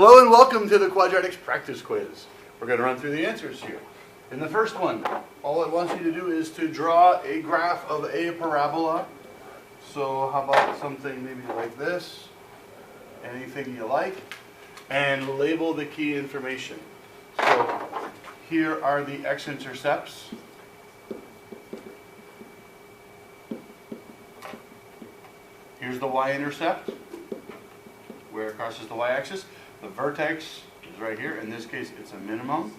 Hello and welcome to the Quadratics practice quiz. We're going to run through the answers here. In the first one, all it wants you to do is to draw a graph of a parabola. So how about something maybe like this, anything you like, and label the key information. So here are the x-intercepts. Here's the y-intercept, where it crosses the y-axis. The vertex is right here. In this case, it's a minimum.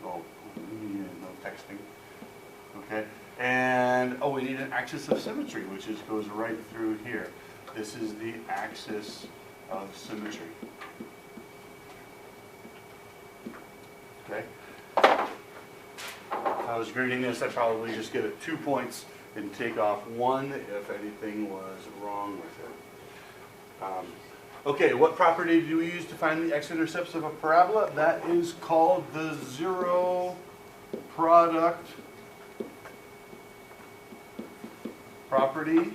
Oh, no texting. Okay. And, we need an axis of symmetry, which goes right through here. This is the axis of symmetry. Okay. If I was grading this, I'd probably just give it 2 points and take off 1 if anything was wrong with it. Okay, what property do we use to find the x-intercepts of a parabola? That is called the zero product property.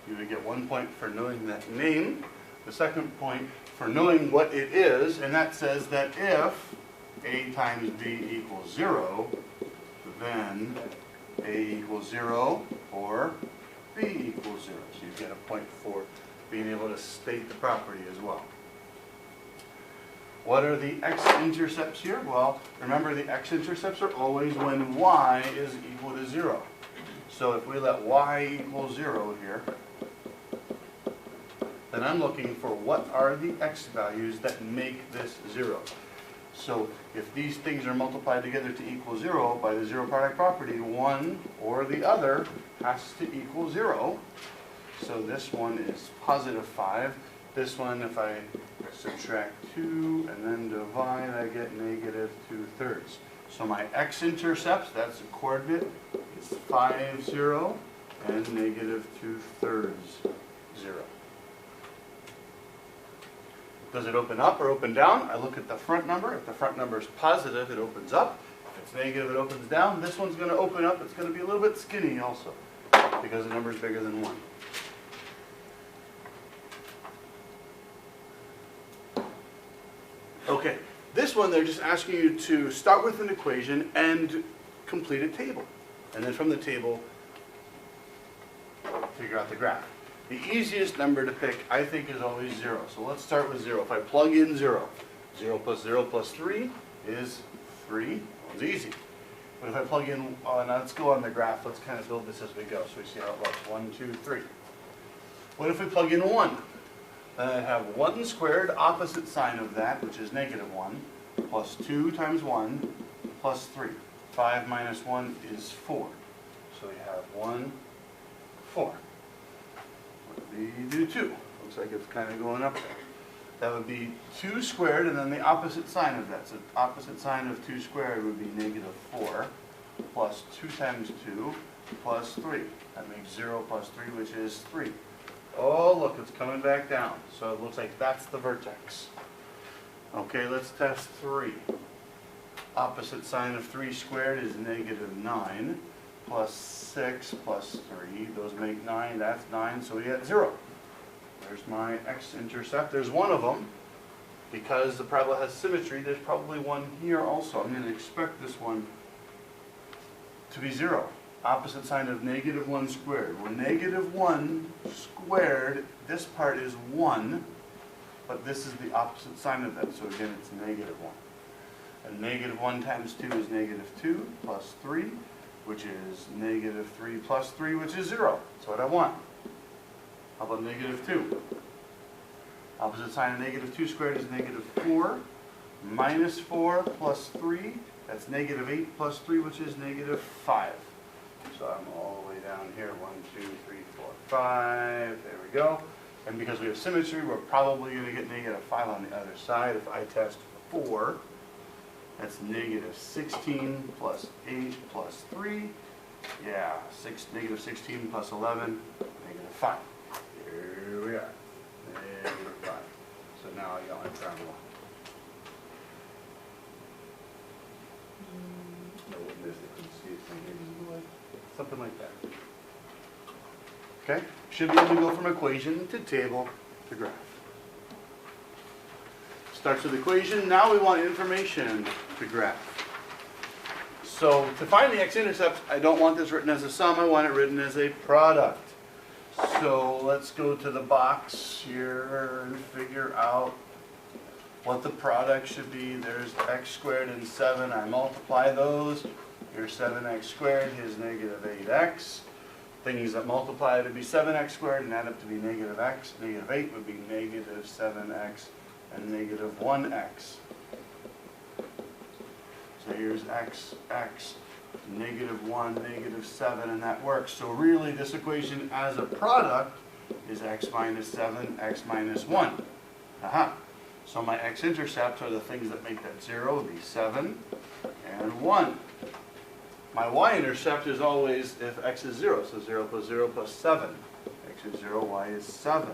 You would get 1 point for knowing that name. The second point for knowing what it is, and that says that if a times b equals 0, then a equals 0 or b equals 0. So you get a point for being able to state the property as well. What are the x-intercepts here? Well, remember the x-intercepts are always when y is equal to 0. So if we let y equal 0 here, then I'm looking for what are the x values that make this 0. So if these things are multiplied together to equal 0 by the zero product property, one or the other has to equal 0. So this one is positive 5. This one, if I subtract 2 and then divide, I get negative 2/3. So my x-intercepts, that's a coordinate, is 5, 0, and negative 2/3, 0. Does it open up or open down? I look at the front number. If the front number is positive, it opens up. If it's negative, it opens down. This one's going to open up. It's going to be a little bit skinny also because the number is bigger than 1. Okay, this one they're just asking you to start with an equation and complete a table. And then from the table, figure out the graph. The easiest number to pick, I think, is always 0. So let's start with 0. If I plug in 0, 0 plus 3 is 3. That was easy. But if I plug in, now let's go on the graph. Let's kind of build this as we go so we see how it looks. 1, 2, 3. What if we plug in 1? Then I have 1 squared, opposite sign of that, which is negative 1, plus 2 times 1, plus 3. 5 minus 1 is 4. So we have 1, 4. We do 2. Looks like it's kind of going up there. That would be 2 squared, and then the opposite sign of that. So opposite sign of 2 squared would be negative 4, plus 2 times 2, plus 3. That makes 0 plus 3, which is 3. Oh, look, it's coming back down. So it looks like that's the vertex. Okay, let's test 3. Opposite sign of 3 squared is negative 9, plus 6 plus 3. Those make 9. That's 9, so we get 0. There's my x-intercept. There's one of them. Because the parabola has symmetry, there's probably one here also. I'm going to expect this one to be 0. Opposite sign of negative 1 squared. Well, negative 1 squared, this part is 1, but this is the opposite sign of that. So again, it's negative 1. And negative 1 times 2 is negative 2 plus 3, which is negative 3 plus 3, which is 0. That's what I want. How about negative 2? Opposite sign of negative 2 squared is negative 4. Minus 4 plus 3, that's negative 8 plus 3, which is negative 5. So I'm all the way down here, 1, 2, 3, 4, 5, there we go. And because we have symmetry, we're probably going to get negative 5 on the other side. If I test 4, that's negative 16 plus 8 plus 3. Yeah, negative 16 plus 11, negative 5. Here we are, negative 5. So now I got my parabola. Something like that. Okay? Should be able to go from equation to table to graph. Starts with equation. Now we want information to graph. So to find the x-intercepts, I don't want this written as a sum. I want it written as a product. So let's go to the box here and figure out what the product should be. There's x squared and 7. I multiply those. Here's 7x squared. Here's negative 8x. Things that multiply to be 7x squared and add up to be negative x. Negative 8 would be negative 7x and negative 1x. So here's x, negative 1, negative 7, and that works. So really this equation as a product is x minus 7, x minus 1. Aha. So my x-intercepts are the things that make that 0, would be 7 and 1. My y-intercept is always if x is 0, so 0 plus 7. X is 0, y is 7.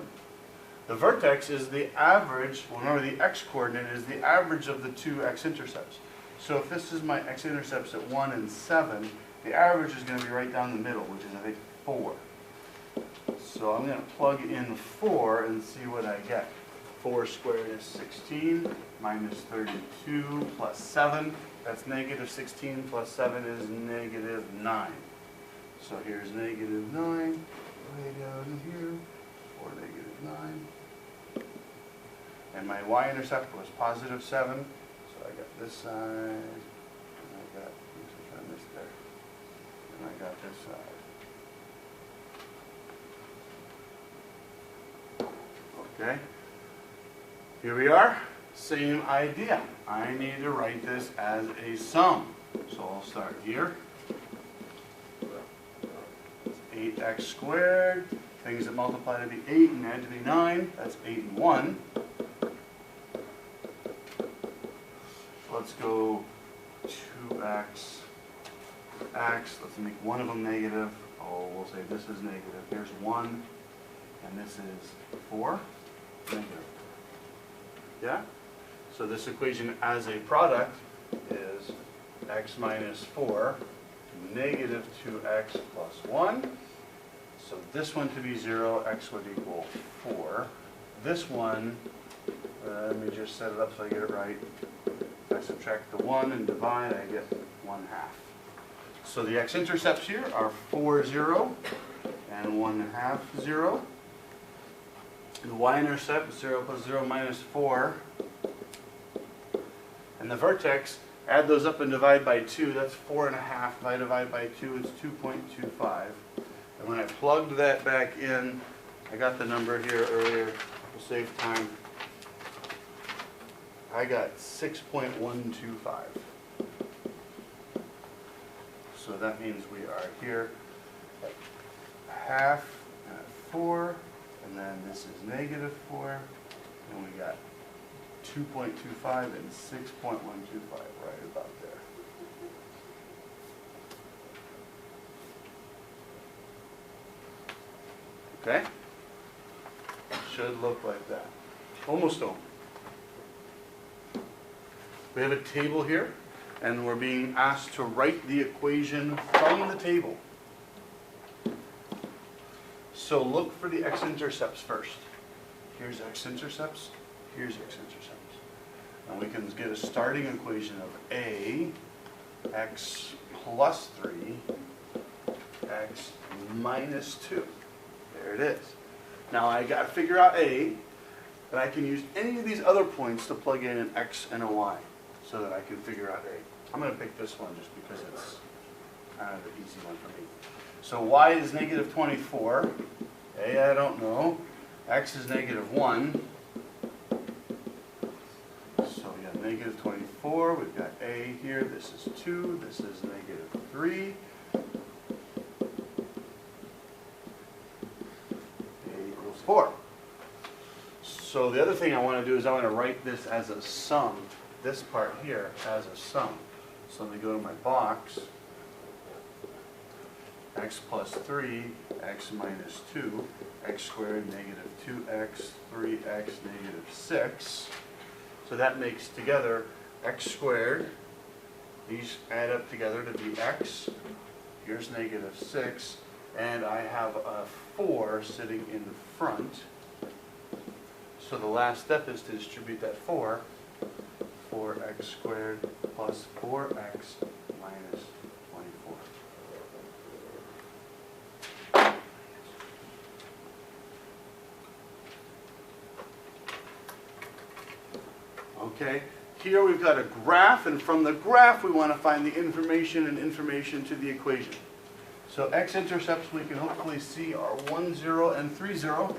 The vertex is the average, well, remember the x-coordinate is the average of the two x-intercepts. So if this is my x-intercepts at 1 and 7, the average is going to be right down the middle, which is, I think, 4. So I'm going to plug in 4 and see what I get. 4 squared is 16, minus 32 plus 7. That's negative 16 plus 7 is negative 9. So here's negative 9, way down here, or negative 9. And my y-intercept was positive 7. So I got this side, and I got, I missed there, and I got this side. Okay, here we are, same idea. I need to write this as a sum. So I'll start here. 8x squared, things that multiply to be 8 and add to be 9, that's 8 and 1. Let's go 2x, x, let's make one of them negative. Oh, we'll say this is negative. Here's 1, and this is 4, negative. Yeah? So this equation as a product is x minus 4, negative 2x plus 1. So this one to be 0, x would equal 4. This one, let me just set it up so I get it right. If I subtract the 1 and divide, I get 1/2. So the x-intercepts here are 4, 0, and 1/2, 0. The y-intercept is 0 plus 0 minus 4. And the vertex, add those up and divide by 2, that's 4.5. If I divide by 2, it's 2.25. And when I plugged that back in, I got the number here earlier to save time. I got 6.125. So that means we are here at half and at 4, and then this is negative 4, and we got 2.25 and 6.125 right about there. Okay? Should look like that. Almost over. We have a table here, and we're being asked to write the equation from the table. So look for the x-intercepts first. Here's x-intercepts, here's x-intercepts. And we can get a starting equation of a, x plus 3, x minus 2. There it is. Now I got to figure out a, and I can use any of these other points to plug in an x and a y so that I can figure out a. I'm going to pick this one just because it's kind of the easy one for me. So y is negative 24. A, I don't know. X is negative 1. So we have negative 24. We've got a here. This is 2. This is negative 3. A equals 4. So the other thing I want to do is I want to write this as a sum. This part here as a sum. So let me go to my box. X plus 3, x minus 2, x squared, negative 2x, 3x, negative 6. So that makes together x squared. These add up together to be x. Here's negative 6. And I have a 4 sitting in the front. So the last step is to distribute that 4 4x squared plus 4x minus 24. Okay, here we've got a graph, and from the graph we want to find the information and information to the equation. So x-intercepts we can hopefully see are 1, 0, and 3, 0.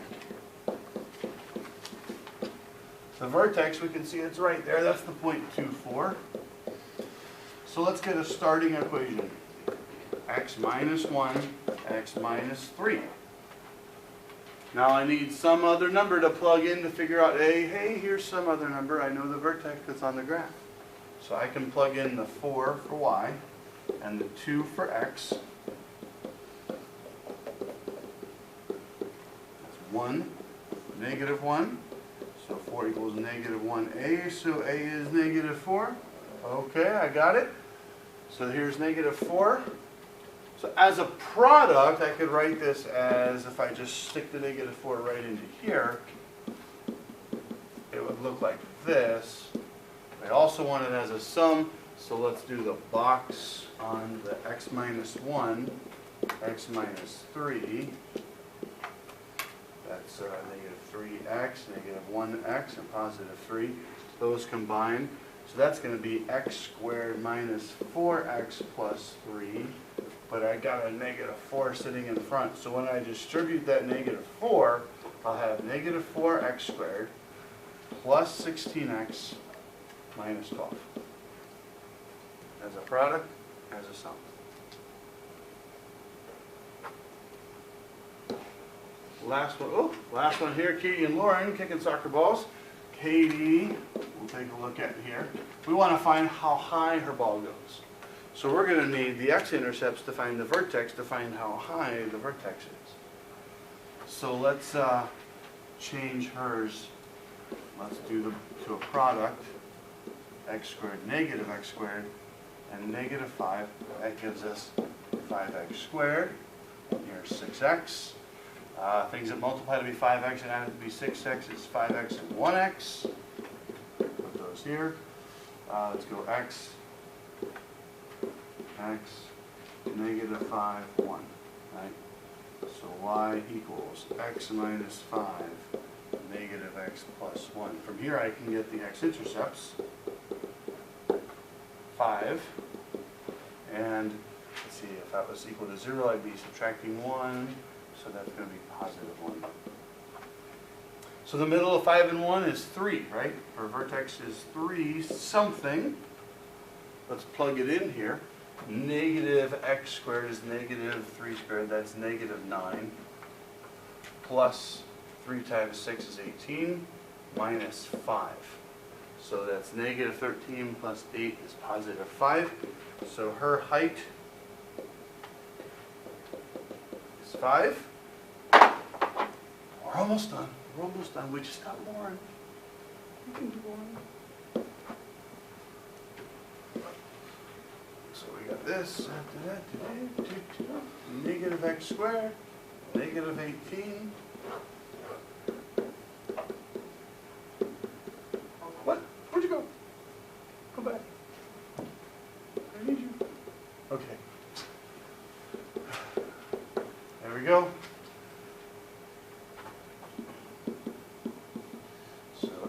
The vertex, we can see it's right there. That's the point 2, 4. So let's get a starting equation. X minus 1, x minus 3. Now I need some other number to plug in to figure out, hey, here's some other number. I know the vertex that's on the graph. So I can plug in the 4 for y and the 2 for x. That's 1, negative 1. So 4 equals negative 1a, so a is negative 4. Okay, I got it. So here's negative 4. So as a product, I could write this as, if I just stick the negative 4 right into here, it would look like this. I also want it as a sum, so let's do the box on the x minus 1, x minus 3. That's negative 3x, negative 1x, and positive 3. Those combine. So that's going to be x squared minus 4x plus 3. But I got a negative 4 sitting in front. So when I distribute that negative 4, I'll have negative 4x squared plus 16x minus 12. As a product, as a sum. Last one here, Katie and Lauren kicking soccer balls. Katie, we'll take a look at here. We want to find how high her ball goes. So we're going to need the x-intercepts to find the vertex, to find how high the vertex is. So let's change hers. Let's do to a product, x squared, and negative 5. That gives us 5x squared. Here's 6x. Things that multiply to be 5x and add to be 6x is 5x and 1x. Put those here. Let's go x, negative 5, 1. Right? So y equals x minus 5, negative x plus 1. From here I can get the x-intercepts, 5. And let's see, if that was equal to 0, I'd be subtracting 1. So that's going to be positive 1. So the middle of 5 and 1 is 3, right? Our vertex is 3 something. Let's plug it in here. Negative x squared is negative 3 squared. That's negative 9. Plus 3 times 6 is 18. Minus 5. So that's negative 13 plus 8 is positive 5. So her height is 5. We're almost done. We're almost done. We just got Lauren. You can do Lauren. So we got this. Negative x squared. Negative 18. What? Where'd you go? Come back. I need you. Okay. There we go.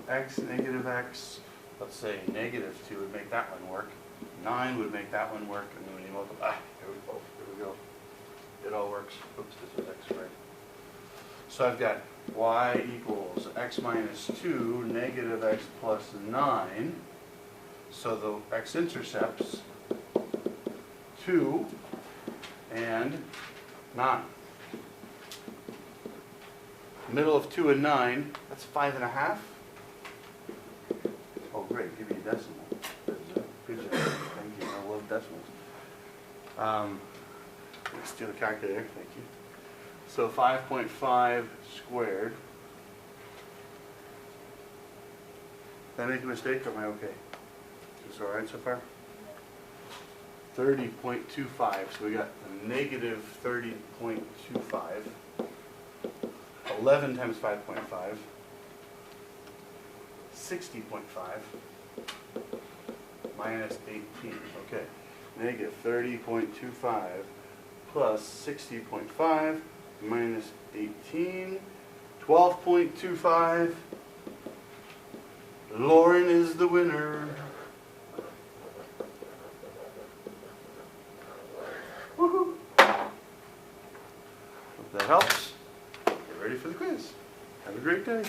X, negative x, let's say negative 2 would make that one work. 9 would make that one work, and then when you multiply, here we go. It all works. Oops, this was x squared. So I've got y equals x minus 2, negative x plus 9. So the x-intercepts, 2 and 9. Middle of 2 and 9, that's 5.5. Oh, great, give me a decimal. Good job. Thank you. I love decimals. Let's do the calculator. Thank you. So 5.5 squared. Did I make a mistake, or am I okay? Is this all right so far? 30.25. So we got a negative 30.25. 11 times 5.5. 60.5. minus 18. Okay. Negative 30.25 plus 60.5 minus 18. 12.25. Lauren is the winner. Woohoo! Hope that helps. Get ready for the quiz. Have a great day.